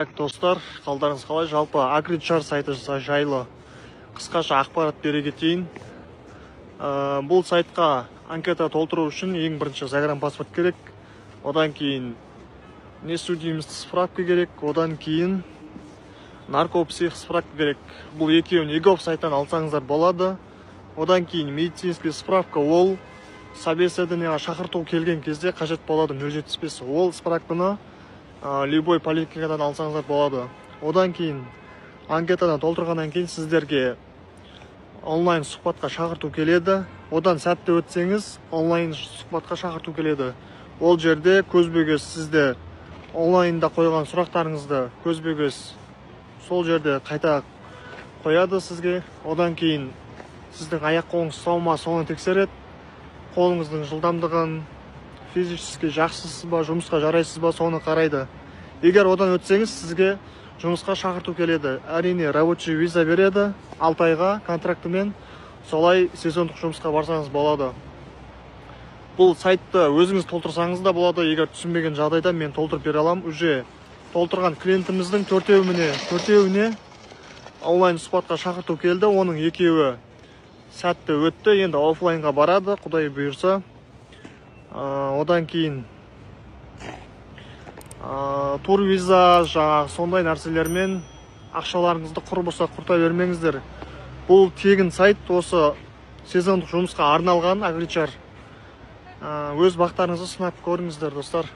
Достар, қалдарыңыз қалай? Жалпы Agrichar сайты жайлы қысқаша ақпарат бере кетейін. Бұл сайтқа анкета толтыру үшін ең бірінші загранпаспорт керек, одан кейін несудимость справка керек, одан кейін наркопсих справка керек. Бұл екеуін егов сайттан алсаңыздар болады. Одан кейін медицинский справка, ол собеседованиеға шақырту келген кезде қажет болады 075. Ол справканы любой поликлиникадан алсаңыздар болады. Одан кейін анкетаны толтырғаннан кейін сіздерге онлайн сұхбатқа шақырту келеді. Одан сәтті өтсеңіз, онлайн сұхбатқа шақырту келеді. Ол жерде көзбе-көз сізде онлайнда қойған сұрақтарыңызды көзбе-көз сол жерде қайта қояды сізге. Одан кейін сіздің аяқ қолыңыз сау ма, соны тексереді. Қолыңыздың жылдамдығын, физически жақсысыз ба, жұмысқа жарайсыз ба, соны қарайды. Егер одан өтсеңіз, сізге жұмысқа шақырту келеді. Әрине, рабочий виза береді, 6 айға контрактымен, солай сезондық жұмысқа барсаңыз болады. Бұл сайтты өзіңіз толтырсаңыз да болады. Егер түсінбеген жағдайда мен толтырып бере аламын. Уже толтырған клиентіміздің төртеуіне онлайн сұхбатқа шақырту келді. Оның екеуі сәтті өтті. Енді офлайнға барады, Құдай бұйырса. Одан кейін тур виза, сондай нәрселермен ақшаларыңызды құрбыса құрта бермеңіздер. Бұл тегін сайт, осы сезондық жұмысқа арналған Agrichar. Өз бақтарыңызды сынап көріңіздер, достар.